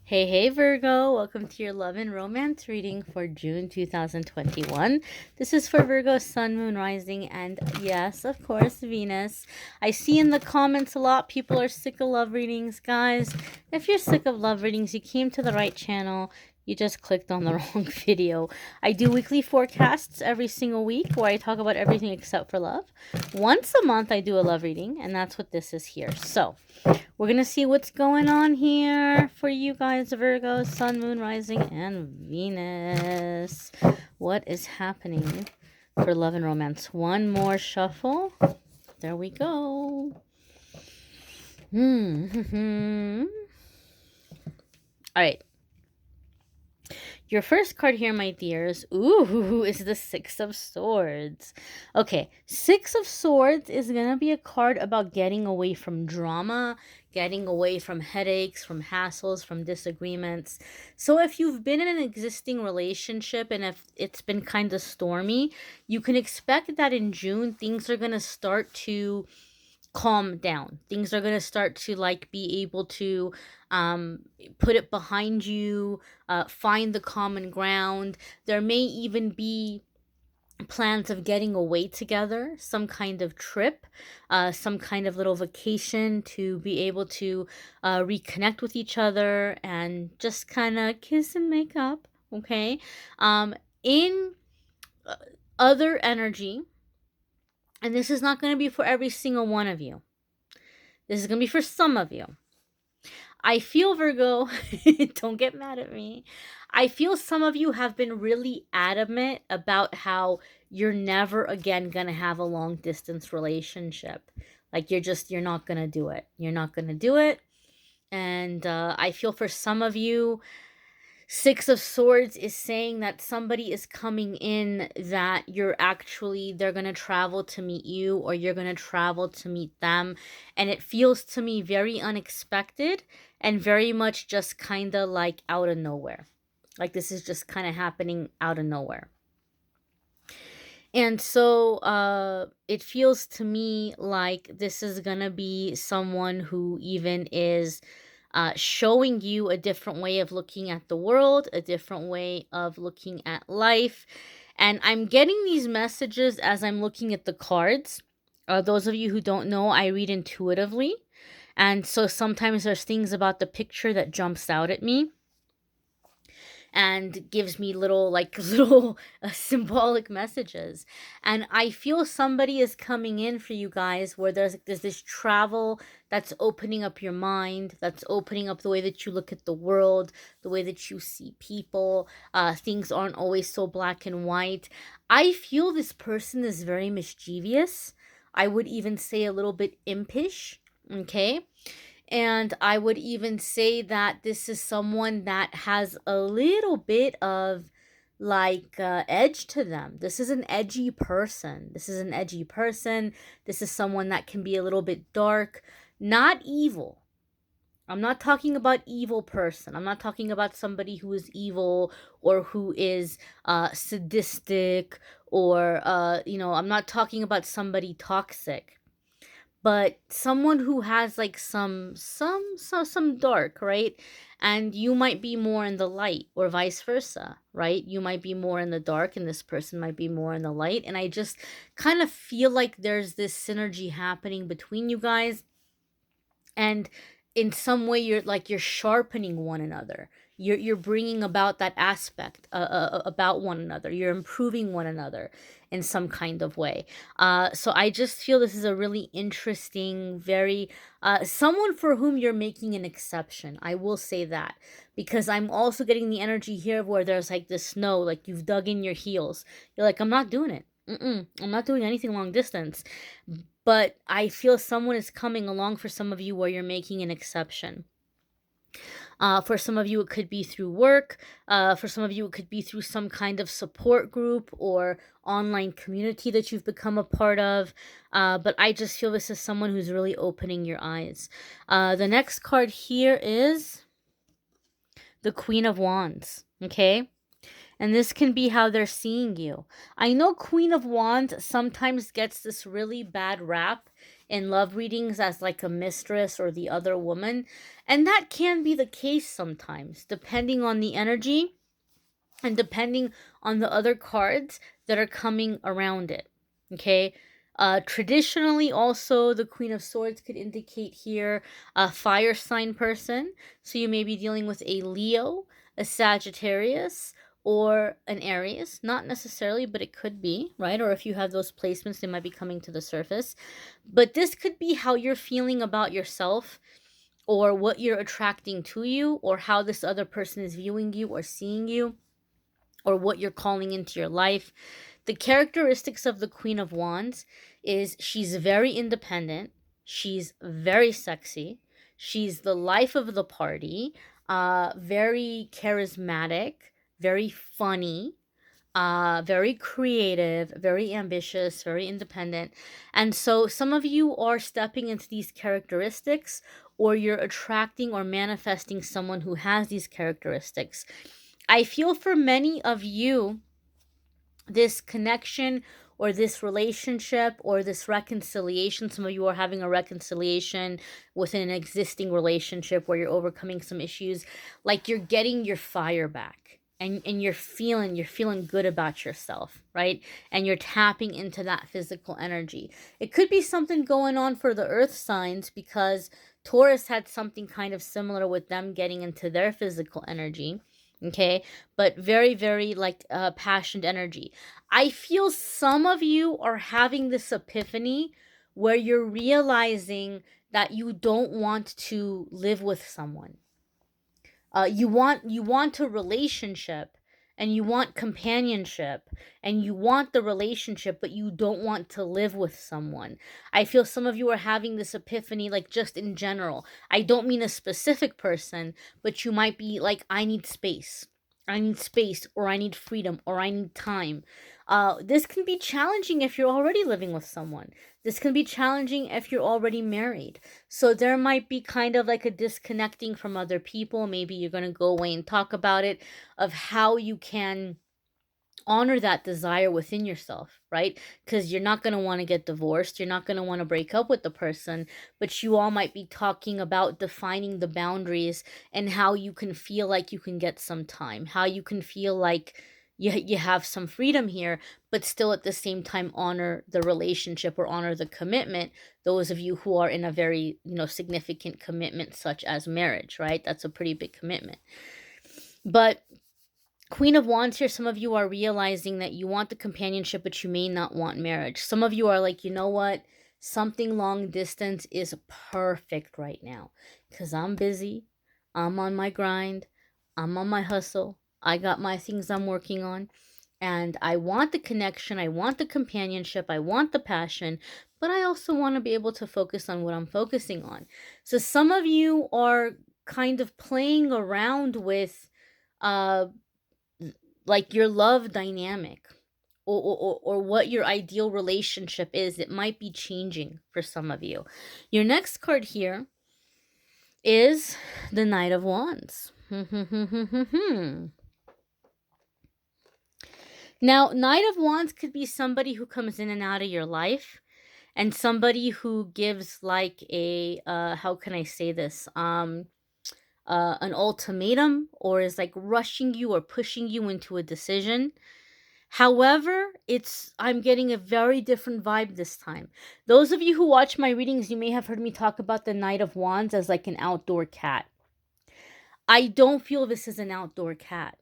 Hey, hey, Virgo. Welcome to your love and romance reading for June 2021. This is for Virgo, Sun, Moon, Rising, and yes, of course, Venus. I see in the comments a lot people are sick of love readings. Guys, if you're sick of love readings, you came to the right channel. You just clicked on the wrong video. I do weekly forecasts every single week where I talk about everything except for love. Once a month, I do a love reading, and that's what this is here. So, we're going to see what's going on here for you guys, Virgo, Sun, Moon, Rising, and Venus. What is happening for love and romance? One more shuffle. There we go. All right. Your first card here, my dears, is the Six of Swords. Okay, Six of Swords is going to be a card about getting away from drama, getting away from headaches, from hassles, from disagreements. So if you've been in an existing relationship and if it's been kind of stormy, you can expect that in June, things are going to start to calm down. Things are going to start to be able to put it behind you, find the common ground. There may even be plans of getting away together, some kind of trip, some kind of little vacation to be able to reconnect with each other and just kind of kiss and make up. Okay. In other energy, and this is not going to be for every single one of you. This is going to be for some of you. I feel, Virgo, don't get mad at me. I feel some of you have been really adamant about how you're never again going to have a long distance relationship. Like you're not going to do it. You're not going to do it. And I feel for some of you, Six of Swords is saying that somebody is coming in that they're going to travel to meet you or you're going to travel to meet them. And it feels to me very unexpected and very much just kind of like out of nowhere. Like this is just kind of happening out of nowhere. And so it feels to me like this is going to be someone who even is showing you a different way of looking at the world, a different way of looking at life. And I'm getting these messages as I'm looking at the cards. Those of you who don't know, I read intuitively. And so sometimes there's things about the picture that jumps out at me and gives me little symbolic messages. And I feel somebody is coming in for you guys where there's this travel that's opening up your mind, that's opening up the way that you look at the world, the way that you see people. Things aren't always so black and white. I feel this person is very mischievous. I would even say a little bit impish. Okay. And I would even say that this is someone that has a little bit of edge to them. This is an edgy person. This is an edgy person. This is someone that can be a little bit dark, not evil. I'm not talking about evil person. I'm not talking about somebody who is evil or who is sadistic or I'm not talking about somebody toxic, but someone who has some dark, right? And you might be more in the light or vice versa, right? You might be more in the dark and this person might be more in the light. And I just kind of feel like there's this synergy happening between you guys. And in some way you're sharpening one another. You're bringing about that aspect about one another. You're improving one another in some kind of way. So I just feel this is a really interesting, very someone for whom you're making an exception. I will say that, because I'm also getting the energy here where there's like this snow, like you've dug in your heels. You're like, I'm not doing it. I'm not doing anything long distance. But I feel someone is coming along for some of you where you're making an exception. For some of you, it could be through work. For some of you, it could be through some kind of support group or online community that you've become a part of. But I just feel this is someone who's really opening your eyes. The next card here is the Queen of Wands. Okay? And this can be how they're seeing you. I know Queen of Wands sometimes gets this really bad rap in love readings as like a mistress or the other woman. And that can be the case sometimes, depending on the energy and depending on the other cards that are coming around it. Okay. Traditionally, also, the Queen of Swords could indicate here a fire sign person. So you may be dealing with a Leo, a Sagittarius, or an Aries. Not necessarily, but it could be, right? Or if you have those placements, they might be coming to the surface. But this could be how you're feeling about yourself, or what you're attracting to you, or how this other person is viewing you or seeing you, or what you're calling into your life. The characteristics of the Queen of Wands is she's very independent, she's very sexy, she's the life of the party, very charismatic, very funny, very creative, very ambitious, very independent. And so some of you are stepping into these characteristics, or you're attracting or manifesting someone who has these characteristics. I feel for many of you, this connection or this relationship or this reconciliation, some of you are having a reconciliation within an existing relationship where you're overcoming some issues, like you're getting your fire back, and you're feeling good about yourself, right? And you're tapping into that physical energy. It could be something going on for the earth signs, because Taurus had something kind of similar with them getting into their physical energy. Okay, but very, very like passionate energy. I feel some of you are having this epiphany where you're realizing that you don't want to live with someone. You want a relationship, and you want companionship, and you want the relationship, but you don't want to live with someone. I feel some of you are having this epiphany, like just in general. I don't mean a specific person, but you might be like, I need space. I need space, or I need freedom, or I need time. This can be challenging if you're already living with someone. This can be challenging if you're already married. So there might be kind of like a disconnecting from other people. Maybe you're going to go away and talk about it, of how you can honor that desire within yourself, right? Because you're not going to want to get divorced. You're not going to want to break up with the person, but you all might be talking about defining the boundaries, and how you can feel like you can get some time, how you can feel like you have some freedom here, but still at the same time honor the relationship or honor the commitment. Those of you who are in a very, significant commitment, such as marriage, right? That's a pretty big commitment. But Queen of Wands here, some of you are realizing that you want the companionship, but you may not want marriage. Some of you are like, you know what? Something long distance is perfect right now, because I'm busy. I'm on my grind. I'm on my hustle. I got my things I'm working on. And I want the connection. I want the companionship. I want the passion. But I also want to be able to focus on what I'm focusing on. So some of you are kind of playing around with uh like your love dynamic, or what your ideal relationship is. It might be changing for some of you. Your next card here is the Knight of Wands. Now, Knight of Wands could be somebody who comes in and out of your life, and somebody who gives like a how can I say this, an ultimatum, or is like rushing you or pushing you into a decision. However, I'm getting a very different vibe this time. Those of you who watch my readings, you may have heard me talk about the Knight of Wands as like an outdoor cat. I don't feel this is an outdoor cat.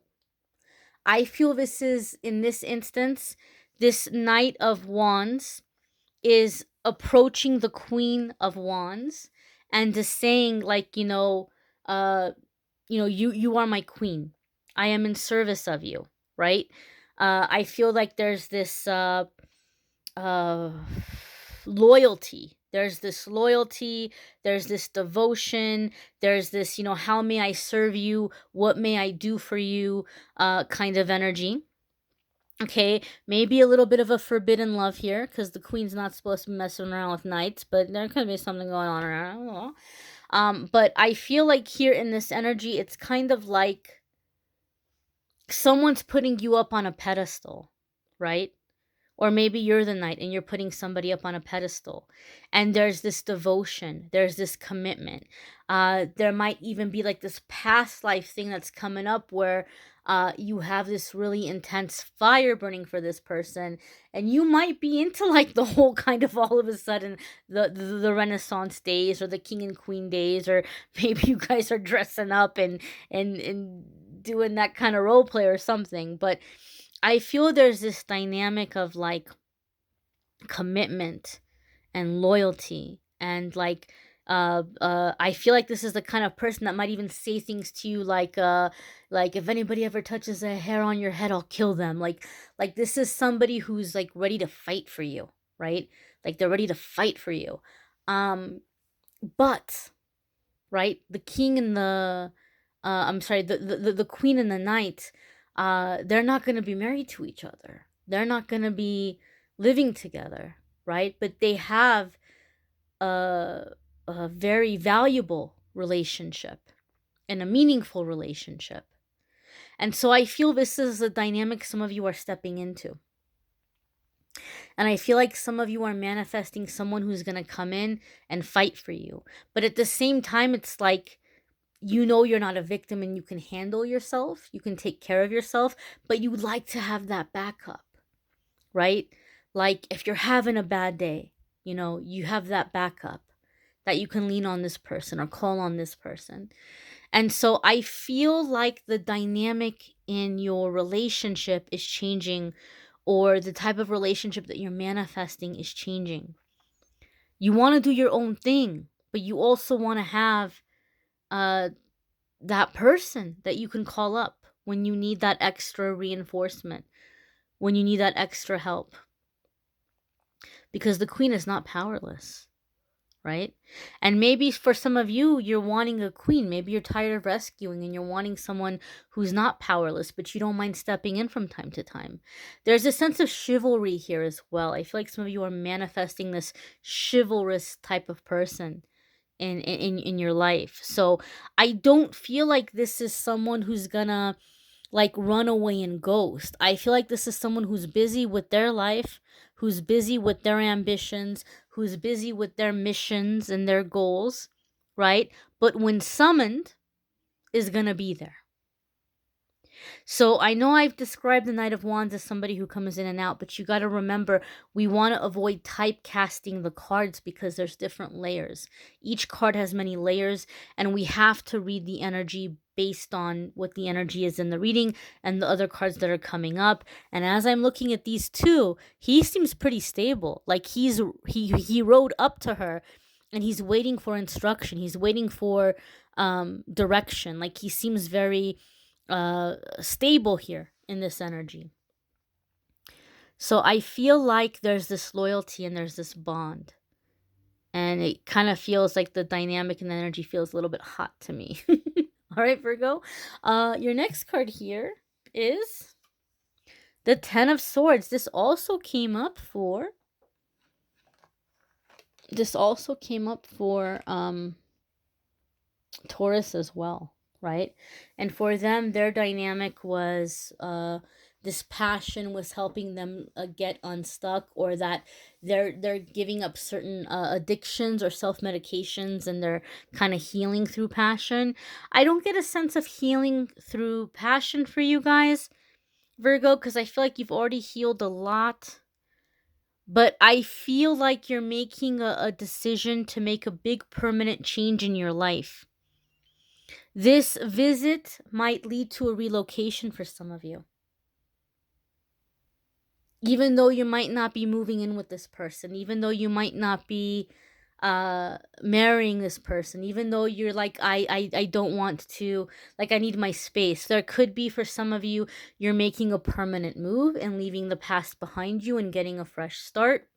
I feel this is, in this instance, this Knight of Wands is approaching the Queen of Wands, and is saying like, you are my queen. I am in service of you, right? I feel like there's this uh, loyalty. There's this loyalty, there's this devotion, there's this, how may I serve you? What may I do for you? Kind of energy. Okay, maybe a little bit of a forbidden love here, because the queen's not supposed to be messing around with knights, but there could be something going on around. I don't know. But I feel like here in this energy, it's kind of like someone's putting you up on a pedestal, right? Or maybe you're the knight and you're putting somebody up on a pedestal. And there's this devotion, there's this commitment. There might even be like this past life thing that's coming up where you have this really intense fire burning for this person, and you might be into like the whole kind of all of a sudden the Renaissance days or the king and queen days, or maybe you guys are dressing up and doing that kind of role play or something. But I feel there's this dynamic of like commitment and loyalty, and like I feel like this is the kind of person that might even say things to you like if anybody ever touches a hair on your head, I'll kill them. Like this is somebody who's like ready to fight for you, right? Like they're ready to fight for you. But right, the king and the I'm sorry, the queen and the knight, they're not going to be married to each other. They're not going to be living together, right? But they have a, a very valuable relationship and a meaningful relationship. And so I feel this is the dynamic some of you are stepping into. And I feel like some of you are manifesting someone who's going to come in and fight for you. But at the same time, it's like, you know, you're not a victim and you can handle yourself. You can take care of yourself, but you would like to have that backup, right? Like if you're having a bad day, you know, you have that backup that you can lean on this person or call on this person. And so I feel like the dynamic in your relationship is changing, or the type of relationship that you're manifesting is changing. You want to do your own thing, but you also want to have that person that you can call up when you need that extra reinforcement, when you need that extra help. Because the queen is not powerless, right? And maybe for some of you, you're wanting a queen. Maybe you're tired of rescuing and you're wanting someone who's not powerless, but you don't mind stepping in from time to time. There's a sense of chivalry here as well. I feel like some of you are manifesting this chivalrous type of person in your life. So I don't feel like this is someone who's gonna like run away and ghost. I feel like this is someone who's busy with their life, who's busy with their ambitions, who's busy with their missions and their goals, right? But when summoned, is gonna be there. So I know I've described the Knight of Wands as somebody who comes in and out, but you got to remember, we want to avoid typecasting the cards because there's different layers. Each card has many layers, and we have to read the energy based on what the energy is in the reading and the other cards that are coming up. And as I'm looking at these two, he seems pretty stable. Like he rode up to her and he's waiting for instruction. He's waiting for direction. Like he seems very stable here in this energy. So I feel like there's this loyalty and there's this bond. And it kind of feels like the dynamic and the energy feels a little bit hot to me. All right, Virgo. Your next card here is the Ten of Swords. This also came up for Taurus as well, right? And for them, their dynamic was this passion was helping them get unstuck, or that they're giving up certain addictions or self-medications, and they're kind of healing through passion. I don't get a sense of healing through passion for you guys, Virgo, because I feel like you've already healed a lot. But I feel like you're making a decision to make a big permanent change in your life. This visit might lead to a relocation for some of you. Even though you might not be moving in with this person, even though you might not be marrying this person, even though you're like, I don't want to, like, I need my space. There could be, for some of you, you're making a permanent move and leaving the past behind you and getting a fresh start.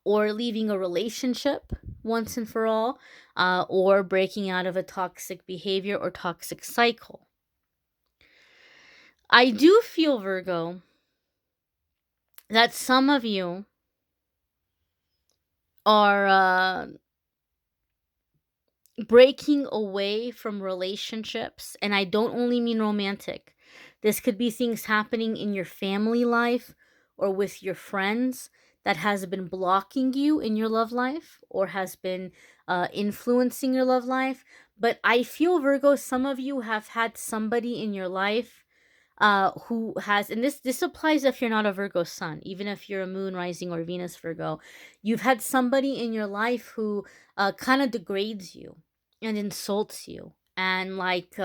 Or leaving a relationship once and for all, or breaking out of a toxic behavior or toxic cycle. I do feel, Virgo, that some of you are breaking away from relationships, and I don't only mean romantic. This could be things happening in your family life or with your friends that has been blocking you in your love life or has been influencing your love life. But I feel, Virgo, some of you have had somebody in your life who has, and this applies if you're not a Virgo sun, even if you're a moon rising or Venus Virgo. You've had somebody in your life who kind of degrades you and insults you and like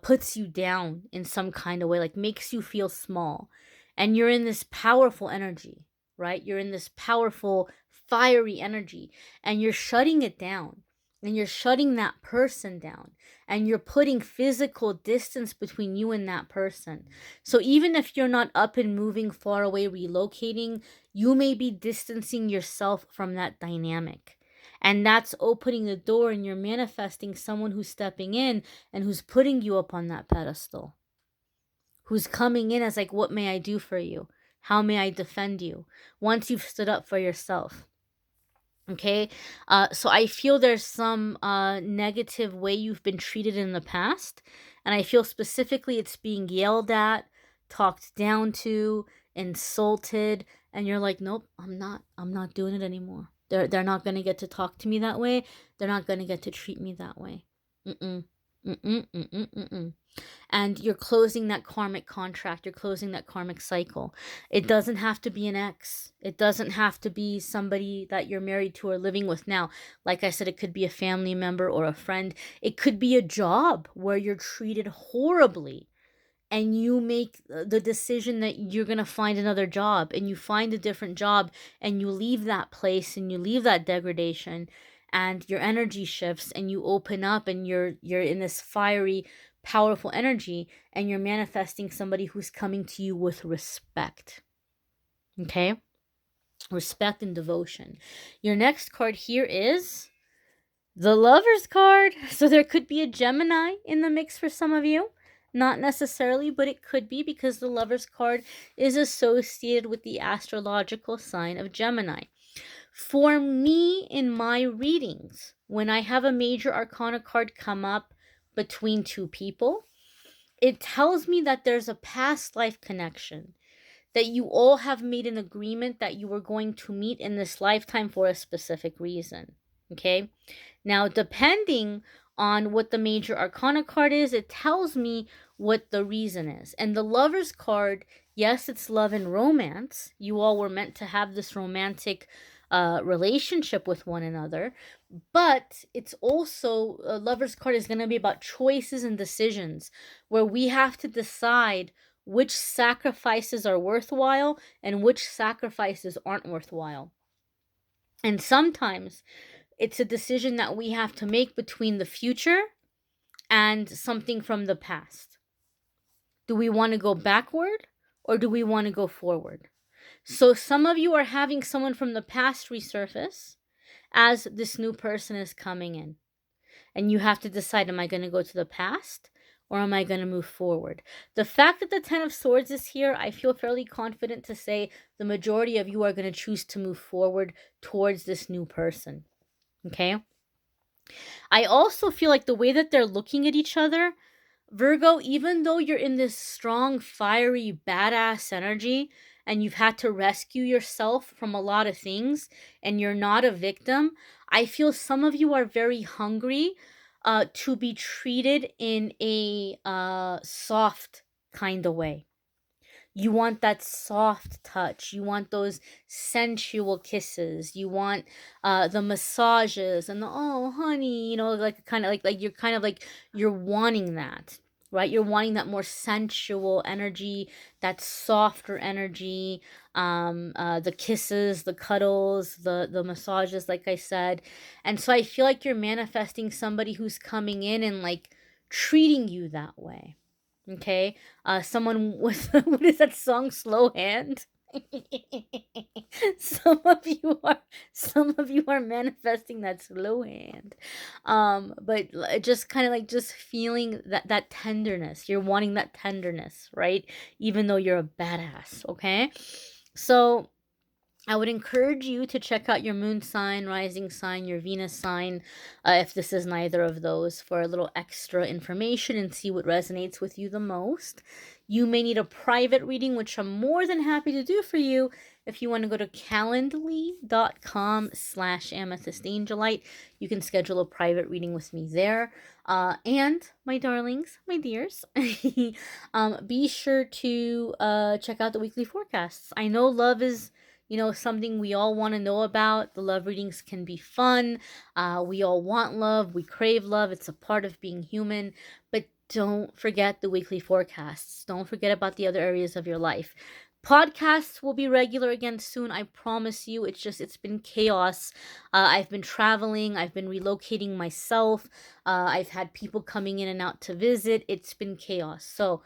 puts you down in some kind of way, like makes you feel small. And you're in this powerful energy, right? You're in this powerful fiery energy, and you're shutting it down, and you're shutting that person down, and you're putting physical distance between you and that person. So even if you're not up and moving far away, relocating, you may be distancing yourself from that dynamic. And that's opening the door, and you're manifesting someone who's stepping in and who's putting you up on that pedestal, who's coming in as like, what may I do for you? How may I defend you? Once you've stood up for yourself. Okay. So I feel there's some negative way you've been treated in the past. And I feel specifically it's being yelled at, talked down to, insulted. And you're like, nope, I'm not doing it anymore. They're not gonna get to talk to me that way. They're not gonna get to treat me that way. Mm-mm. Mm-mm. Mm-mm. Mm-mm. And you're closing that karmic contract, you're closing that karmic cycle. It doesn't have to be an ex, it doesn't have to be somebody that you're married to or living with now. Like I said, it could be a family member or a friend. It could be a job where you're treated horribly, and you make the decision that you're going to find another job, and you find a different job, and you leave that place, and you leave that degradation, and your energy shifts, and you open up, and you're in this fiery powerful energy, and you're manifesting somebody who's coming to you with respect. Okay? Respect and devotion. Your next card here is the Lover's card. So there could be a Gemini in the mix for some of you. Not necessarily, but it could be, because the Lover's card is associated with the astrological sign of Gemini. For me, in my readings, when I have a major arcana card come up between two people, it tells me that there's a past life connection, that you all have made an agreement that you were going to meet in this lifetime for a specific reason. Okay? Now, depending on what the major arcana card is, it tells me what the reason is. And the Lover's card, yes, it's love and romance. You all were meant to have this romantic relationship with one another. But it's also, a Lover's card is going to be about choices and decisions, where we have to decide which sacrifices are worthwhile and which sacrifices aren't worthwhile. And sometimes it's a decision that we have to make between the future and something from the past. Do we want to go backward, or do we want to go forward? So some of you are having someone from the past resurface as this new person is coming in. And you have to decide, am I going to go to the past, or am I going to move forward? The fact that the Ten of Swords is here, I feel fairly confident to say the majority of you are going to choose to move forward towards this new person. Okay? I also feel like the way that they're looking at each other, Virgo, even though you're in this strong, fiery, badass energy, and you've had to rescue yourself from a lot of things, and you're not a victim, I feel some of you are very hungry to be treated in a soft kind of way. You want that soft touch. You want those sensual kisses. You want the massages and the, oh honey, like kind of like you're kind of like you're wanting that, right? You're wanting that more sensual energy, that softer energy, the kisses, the cuddles, the massages, like I said. And so I feel like you're manifesting somebody who's coming in and like treating you that way. Okay, someone with what is that song, Slow Hand? some of you are some of you are manifesting that slow hand. But just kind of like just feeling that tenderness. You're wanting that tenderness, right? Even though you're a badass, okay? So I would encourage you to check out your moon sign, rising sign, your Venus sign, if this is neither of those, for a little extra information and see what resonates with you the most. You may need a private reading, which I'm more than happy to do for you. If you want to go to calendly.com/amethystangelite, you can schedule a private reading with me there. And my darlings, my dears, be sure to check out the weekly forecasts. I know love is something we all want to know about. The love readings can be fun. We all want love. We crave love. It's a part of being human. But don't forget the weekly forecasts. Don't forget about the other areas of your life. Podcasts will be regular again soon. I promise you. It's been chaos. I've been traveling. I've been relocating myself. I've had people coming in and out to visit. It's been chaos. So,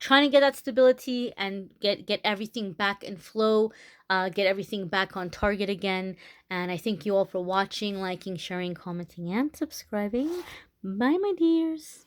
trying to get that stability and get everything back in flow, get everything back on target again. And I thank you all for watching, liking, sharing, commenting, and subscribing. Bye, my dears.